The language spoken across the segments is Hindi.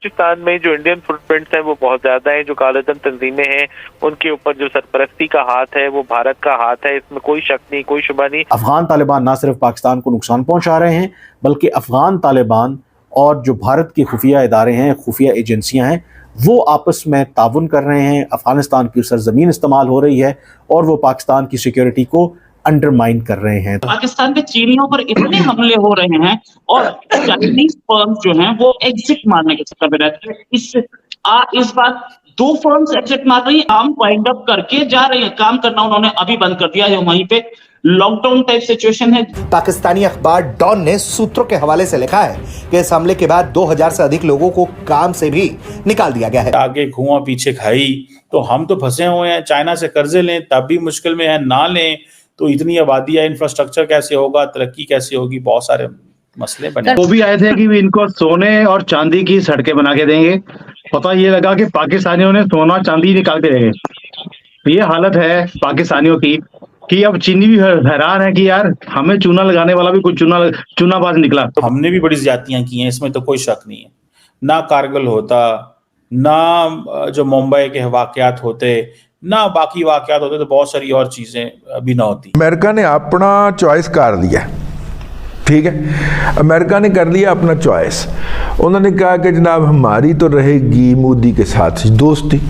बलूचिस्तान में जो इंडियन फुटप्रिंट्स हैं वो बहुत ज्यादा हैं। जो कालेधन तंजीमें हैं उनके ऊपर जो सरपरस्ती का हाथ है वो भारत का हाथ है, इसमें कोई शक नहीं, कोई शुबा नहीं। अफगान तालिबान ना सिर्फ पाकिस्तान को नुकसान पहुंचा रहे हैं, बल्कि अफगान तालिबान और जो भारत के खुफिया इदारे हैं, खुफिया एजेंसियां हैं, वो आपस में ताउन कर रहे हैं। अफगानिस्तान की सरजमीन इस्तेमाल हो रही है और वो पाकिस्तान की सिक्योरिटी को अंडरमाइन कर रहे हैं। पाकिस्तान के चीनियों पर इतने हमले हो रहे हैं और चाइनीज फर्म्स जो हैं वो एग्जिट मारने के चक्कर में रहते हैं। इस बार 2 फर्म्स एग्जिट मार रही हैं, काम वाइंड अप करके जा रही है। काम करना उन्होंने अभी बंद कर दिया है, वहीं पे लॉकडाउन टाइप सिचुएशन है। पाकिस्तानी अखबार डॉन ने सूत्रों के हवाले से लिखा है कि इस हमले के बाद 2000 से अधिक लोगों को काम से भी निकाल दिया गया है। आगे कुआं पीछे खाई, तो हम तो फंसे हुए हैं। चाइना से कर्जे लें तब भी मुश्किल में है, ना लें तो इतनी आबादी है, इंफ्रास्ट्रक्चर कैसे होगा, तरक्की कैसे होगी, बहुत सारे मसले बने। वो भी आए थे कि इनको सोने और चांदी की सड़कें बना के देंगे। पता ये लगा कि पाकिस्तानियों ने सोना चांदी निकाल के देंगे। ये हालत है पाकिस्तानियों की कि अब चीनी भी हैरान है कि यार हमें चूना लगाने वाला भी कुछ चूनाबाज निकला। तो हमने भी बड़ी ज्यादतियां की हैं, इसमें तो कोई शक नहीं है। ना कारगिल होता, ना जो मुंबई के वाकयात होते, ना बाकी वाकयात होते, तो बहुत सारी और चीजें भी ना होती। अमेरिका ने अपना चॉइस कर लिया, ठीक है, अमेरिका ने कर लिया अपना चॉइस। उन्होंने कहा कि जनाब हमारी तो रहेगी मोदी के साथ दोस्ती,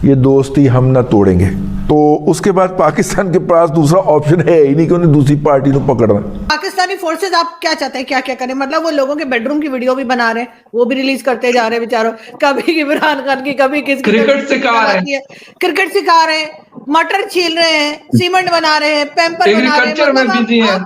ये दोस्ती हम ना तोड़ेंगे। तो उसके बाद पाकिस्तान के पास दूसरा ऑप्शन है ही नहीं कि उन्हें दूसरी पार्टी को पकड़ना। पाकिस्तानी फोर्सेज आप क्या चाहते हैं, क्या क्या करें? मतलब वो लोगों के बेडरूम की वीडियो भी बना रहे हैं, वो भी रिलीज करते जा रहे हैं बेचारों। कभी इमरान खान की, कभी किसकी क्रिकेट सिखा रहे हैं, मटर छील रहे हैं, सीमेंट बना रहे हैं, पैम्पर बना रहे हैं।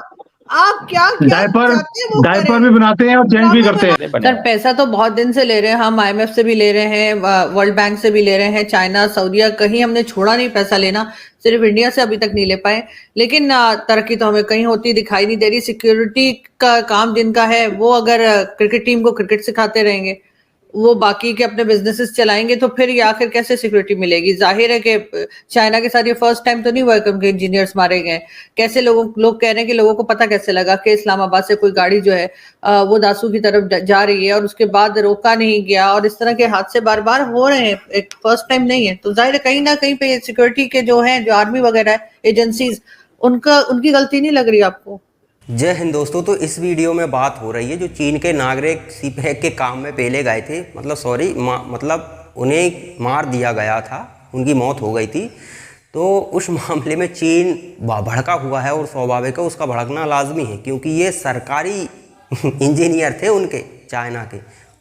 आप क्या डायपर भी बनाते हैं और चेंज भी करते हैं। सर पैसा तो बहुत दिन से ले रहे हैं हम, IMF से भी ले रहे हैं, वर्ल्ड बैंक से भी ले रहे हैं, चाइना, सऊदीया, कहीं हमने छोड़ा नहीं पैसा लेना, सिर्फ इंडिया से अभी तक नहीं ले पाए। लेकिन तरक्की तो हमें कहीं होती दिखाई नहीं दे रही। सिक्योरिटी का काम जिनका है वो अगर क्रिकेट टीम को क्रिकेट सिखाते रहेंगे, वो बाकी के अपने बिजनेसेस चलाएंगे, तो फिर ये आखिर कैसे सिक्योरिटी मिलेगी? जाहिर है कि चाइना के साथ ये फर्स्ट टाइम तो नहीं हुआ कि इंजीनियर्स मारे गए। कैसे लोग कह रहे हैं कि लोगों को पता कैसे लगा कि इस्लामाबाद से कोई गाड़ी जो है वो दासू की तरफ जा रही है और उसके बाद रोका नहीं गया, और इस तरह के हादसे बार बार हो रहे हैं, एक फर्स्ट टाइम नहीं है। तो जाहिर है कहीं ना कहीं पे सिक्योरिटी के जो है, जो आर्मी वगैरह एजेंसीज, उनकी गलती नहीं लग रही आपको? जय हिंद दोस्तों। तो इस वीडियो में बात हो रही है जो चीन के नागरिक सीपैक के काम में पहले गए थे, मतलब उन्हें मार दिया गया था, उनकी मौत हो गई थी। तो उस मामले में चीन भड़का हुआ है और स्वाभाविक है, उसका भड़कना लाजमी है, क्योंकि ये सरकारी इंजीनियर थे उनके, चाइना के,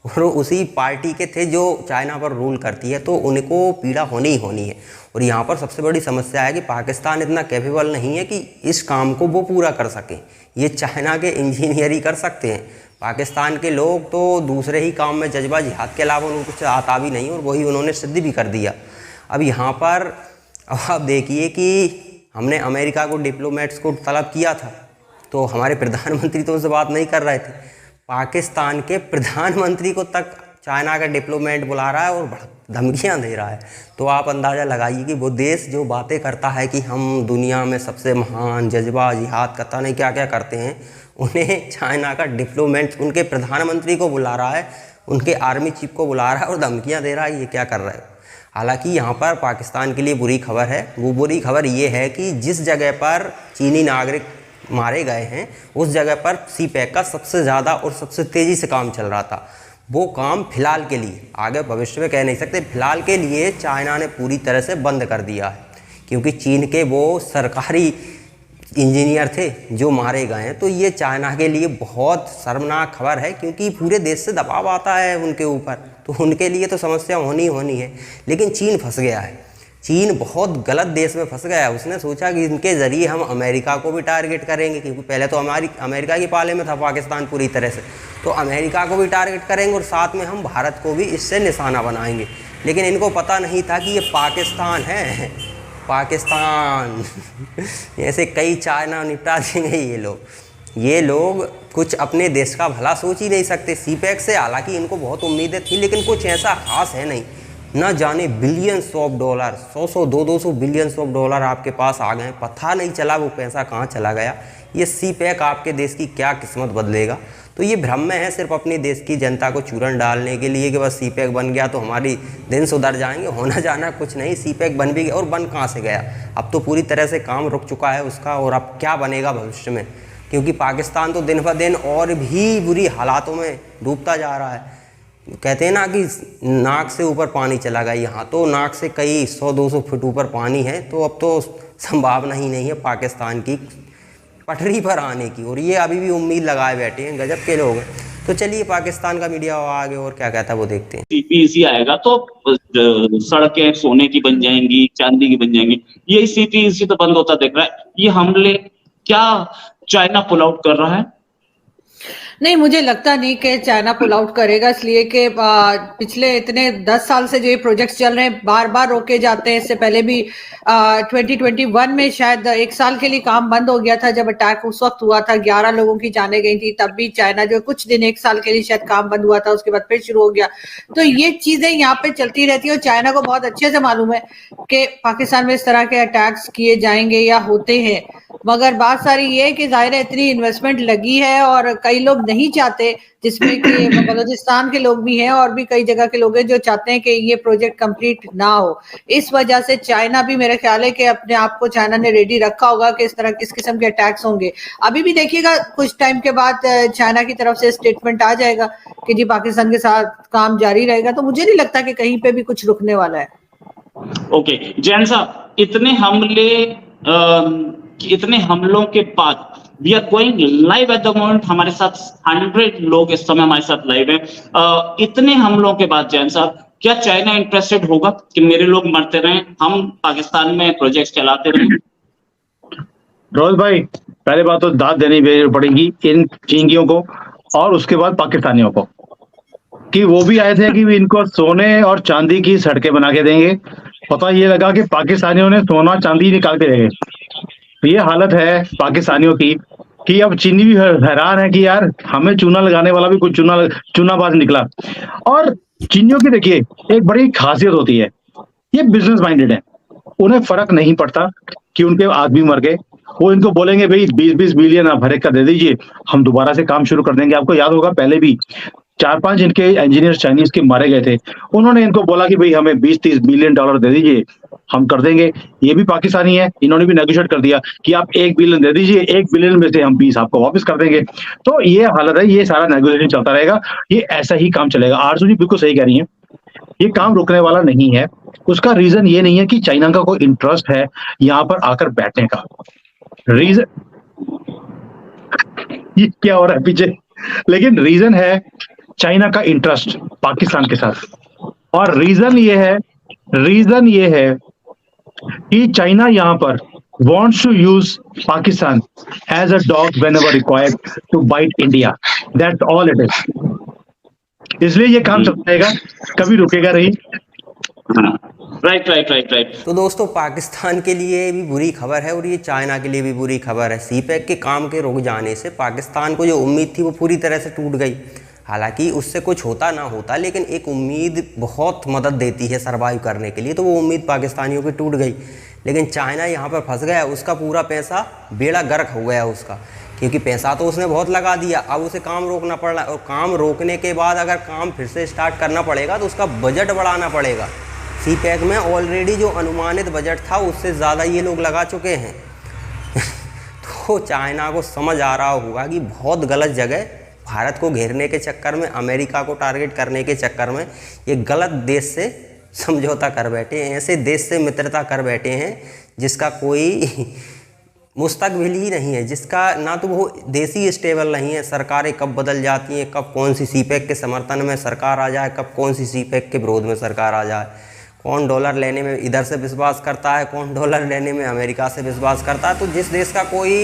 और उसी पार्टी के थे जो चाइना पर रूल करती है, तो उनको पीड़ा होनी ही होनी है। और यहाँ पर सबसे बड़ी समस्या है कि पाकिस्तान इतना कैपेबल नहीं है कि इस काम को वो पूरा कर सके। ये चाइना के इंजीनियर ही कर सकते हैं। पाकिस्तान के लोग तो दूसरे ही काम में जज्बा जिहाद के अलावा उनको कुछ आता भी नहीं, और वही उन्होंने सिद्ध भी कर दिया। अब यहाँ पर अब आप देखिए कि हमने अमेरिका को डिप्लोमेट्स को तलब किया था, तो हमारे प्रधानमंत्री तो उनसे बात नहीं कर रहे थे। पाकिस्तान के प्रधानमंत्री को तक चाइना का डिप्लोमेट बुला रहा है और धमकियां दे रहा है। तो आप अंदाज़ा लगाइए कि वो देश जो बातें करता है कि हम दुनिया में सबसे महान, जज्बा जिहाद करता नहीं क्या क्या करते हैं, उन्हें चाइना का डिप्लोमेट उनके प्रधानमंत्री को बुला रहा है, उनके आर्मी चीफ को बुला रहा है और धमकियाँ दे रहा है। ये क्या कर रहा है? हालांकि यहाँ पर पाकिस्तान के लिए बुरी खबर है। वो बुरी खबर ये है कि जिस जगह पर चीनी नागरिक मारे गए हैं, उस जगह पर सीपैक का सबसे ज़्यादा और सबसे तेज़ी से काम चल रहा था। वो काम फिलहाल के लिए, आगे भविष्य में कह नहीं सकते, फिलहाल के लिए चाइना ने पूरी तरह से बंद कर दिया है, क्योंकि चीन के वो सरकारी इंजीनियर थे जो मारे गए हैं। तो ये चाइना के लिए बहुत शर्मनाक खबर है, क्योंकि पूरे देश से दबाव आता है उनके ऊपर, तो उनके लिए तो समस्या होनी होनी है। लेकिन चीन फंस गया है। चीन बहुत गलत देश में फंस गया है। उसने सोचा कि इनके ज़रिए हम अमेरिका को भी टारगेट करेंगे, क्योंकि पहले तो अमेरिका के पाले में था पाकिस्तान पूरी तरह से, तो अमेरिका को भी टारगेट करेंगे और साथ में हम भारत को भी इससे निशाना बनाएंगे। लेकिन इनको पता नहीं था कि ये पाकिस्तान है, पाकिस्तान ऐसे कई चाइना निपटा देंगे ये लोग कुछ अपने देश का भला सोच ही नहीं सकते। सीपैक से हालांकि इनको बहुत उम्मीदें थी, लेकिन कुछ ऐसा खास है नहीं। ना जाने billions of dollar, 100 200 billions of dollar आपके पास आ गए, पता नहीं चला वो पैसा कहाँ चला गया। ये सीपैक आपके देश की क्या किस्मत बदलेगा। तो ये भ्रम में है सिर्फ अपने देश की जनता को चूरन डालने के लिए कि बस सीपैक बन गया तो हमारी दिन सुधर जाएंगे। होना जाना कुछ नहीं, सीपैक बन भी गया और बन कहाँ से गया, अब तो पूरी तरह से काम रुक चुका है उसका। और अब क्या बनेगा भविष्य में, क्योंकि पाकिस्तान तो दिन ब दिन और भी बुरी हालातों में डूबता जा रहा है। कहते हैं ना कि नाक से ऊपर पानी चला गया, यहाँ तो नाक से कई 100-200 फुट ऊपर पानी है। तो अब तो संभावना ही नहीं है पाकिस्तान की पटरी पर आने की, और ये अभी भी उम्मीद लगाए बैठे हैं, गजब के लोग हैं। तो चलिए पाकिस्तान का मीडिया आगे और क्या कहता है वो देखते हैं। सीपीईसी आएगा तो सड़कें सोने की बन जाएंगी, चांदी की बन जाएंगी। ये सीपीईसी तो बंद होता दिख रहा है। ये हमले क्या चाइना पुल आउट कर रहा है? नहीं, मुझे लगता नहीं कि चाइना पुल आउट करेगा, इसलिए कि पिछले इतने 10 साल से जो ये प्रोजेक्ट्स चल रहे हैं बार बार रोके जाते हैं। इससे पहले भी 2021 में शायद 1 साल के लिए काम बंद हो गया था जब अटैक उस वक्त हुआ था, 11 लोगों की जानें गई थी। तब भी चाइना जो कुछ दिन 1 साल के लिए शायद काम बंद हुआ था, उसके बाद फिर शुरू हो गया। तो ये चीजें यहाँ पे चलती रहती है और चाइना को बहुत अच्छे से मालूम है कि पाकिस्तान में इस तरह के अटैक्स किए जाएंगे या होते हैं। मगर बात सारी ये है कि जाहिर है इतनी इन्वेस्टमेंट लगी है और कई लोग नहीं चाहते, जिसमें कि बलूचिस्तान के लोग भी हैं और भी कई जगह के लोग हैं जो चाहते हैं कि ये प्रोजेक्ट कंप्लीट ना हो। इस वजह से चाइना भी, मेरे ख्याल है कि अपने आप को चाइना ने रेडी रखा होगा कि इस तरह किस किस्म के अटैक्स होंगे। अभी भी देखिएगा कुछ टाइम के बाद चाइना की तरफ से स्टेटमेंट आ जाएगा कि जी पाकिस्तान के साथ काम जारी रहेगा। तो मुझे नहीं लगता कि कहीं पे भी कुछ रुकने वाला है। ओके जैन साहब, इतने हमलों के बाद we are going live at the moment, हमारे साथ 100 लोग इस समय हमारे साथ लाइव हैं। इतने हमलों के बाद जैन साहब, क्या चाइना इंटरेस्टेड होगा कि मेरे लोग मरते रहें, हम पाकिस्तान में प्रोजेक्ट चलाते रहें? रोज भाई, पहले बात तो दाद देनी पड़ेगी इन चींगियों को और उसके बाद पाकिस्तानियों को, कि वो भी आए थे कि इनको सोने और चांदी की सड़कें बना के देंगे। पता ये लगा कि पाकिस्तानियों ने सोना चांदी निकाल के देंगे। ये हालत है पाकिस्तानियों की कि अब चीनी भी हैरान है कि यार हमें चूना लगाने वाला भी कुछ चूनाबाज निकला। और चीनियों की देखिए एक बड़ी खासियत होती है, ये बिजनेस माइंडेड है। उन्हें फर्क नहीं पड़ता कि उनके आदमी मर गए, वो इनको बोलेंगे भाई 20-20 बिलियन आप हर एक का दे दीजिए, हम दोबारा से काम शुरू कर देंगे। आपको याद होगा पहले भी 4-5 इनके इंजीनियर चाइनीज के मारे गए थे, उन्होंने इनको बोला कि भाई हमें 20-30 बिलियन डॉलर दे दीजिए, हम कर देंगे। ये भी पाकिस्तानी है, इन्होंने भी नेगोशिएट कर दिया कि आप 1 बिलियन दे दीजिए, 1 बिलियन में से हम 20 आपको वापस कर देंगे। तो ये हालत है, ये सारा नेगोशिएशन चलता रहेगा, ये ऐसा ही काम चलेगा। आरजू जी बिल्कुल सही कह रही है, ये काम रुकने वाला नहीं है। उसका रीजन ये नहीं है कि चाइना का कोई इंटरेस्ट है यहाँ पर आकर बैठने का। रीजन ये क्या हो रहा है पीछे, लेकिन रीजन है चाइना का इंटरेस्ट पाकिस्तान के साथ। और रीजन ये है कि चाइना यहाँ पर wants to use Pakistan as a dog whenever required to bite India. That's all it is. इसलिए ये काम चलता रहेगा, कभी रुकेगा नहीं। राइट। तो दोस्तों पाकिस्तान के लिए भी बुरी खबर है और ये चाइना के लिए भी बुरी खबर है। सीपैक के काम के रुक जाने से पाकिस्तान को जो उम्मीद थी वो पूरी तरह से टूट गई। हालांकि उससे कुछ होता ना होता, लेकिन एक उम्मीद बहुत मदद देती है सरवाइव करने के लिए, तो वो उम्मीद पाकिस्तानियों की टूट गई। लेकिन चाइना यहाँ पर फंस गया, उसका पूरा पैसा बेड़ा गर्क हो गया उसका, क्योंकि पैसा तो उसने बहुत लगा दिया, अब उसे काम रोकना पड़ रहा है। और काम रोकने के बाद अगर काम फिर से स्टार्ट करना पड़ेगा तो उसका बजट बढ़ाना पड़ेगा। सीपैक में ऑलरेडी जो अनुमानित बजट था उससे ज़्यादा ये लोग लगा चुके हैं। तो चाइना को समझ आ रहा होगा कि बहुत गलत जगह भारत को घेरने के चक्कर में, अमेरिका को टारगेट करने के चक्कर में ये गलत देश से समझौता कर बैठे हैं, ऐसे देश से मित्रता कर बैठे हैं जिसका कोई मुस्तकबिल ही नहीं है, जिसका ना तो वो देसी स्टेबल नहीं है। सरकारें कब बदल जाती हैं, कब कौन सी सीपैक के समर्थन में सरकार आ जाए, कब कौन सी सीपैक के विरोध में सरकार आ जाए। कौन डॉलर लेने में इधर से विश्वास करता है, कौन डॉलर लेने में अमेरिका से विश्वास करता है। तो जिस देश का कोई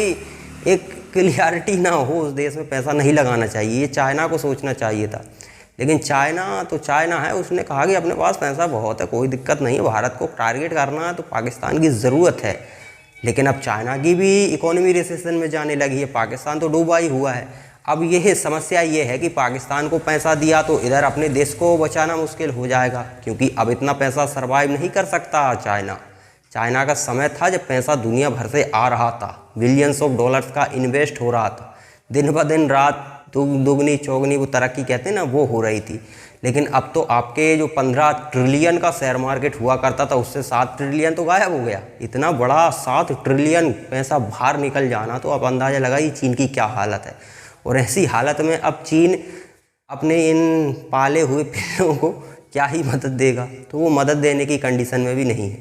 एक क्लियरिटी ना हो उस देश में पैसा नहीं लगाना चाहिए, ये चाइना को सोचना चाहिए था। लेकिन चाइना तो चाइना है, उसने कहा कि अपने पास पैसा बहुत है, कोई दिक्कत नहीं है, भारत को टारगेट करना है तो पाकिस्तान की ज़रूरत है। लेकिन अब चाइना की भी इकोनॉमी रिसेशन में जाने लगी है, पाकिस्तान तो डूबा ही हुआ है। अब यह समस्या ये है कि पाकिस्तान को पैसा दिया तो इधर अपने देश को बचाना मुश्किल हो जाएगा, क्योंकि अब इतना पैसा सर्वाइव नहीं कर सकता चाइना का समय था जब पैसा दुनिया भर से आ रहा था, बिलियंस ऑफ डॉलर्स का इन्वेस्ट हो रहा था, दिन ब दिन रात दुगनी चौगनी वो तरक्की कहते हैं ना, वो हो रही थी। लेकिन अब तो आपके जो 15 ट्रिलियन का शेयर मार्केट हुआ करता था, उससे 7 ट्रिलियन तो गायब हो गया। इतना बड़ा 7 ट्रिलियन पैसा बाहर निकल जाना, तो आप अंदाज़ा लगाइए चीन की क्या हालत है। और ऐसी हालत में अब चीन अपने इन पाले हुए पिल्लों को क्या ही मदद देगा, तो वो मदद देने की कंडीशन में भी नहीं है।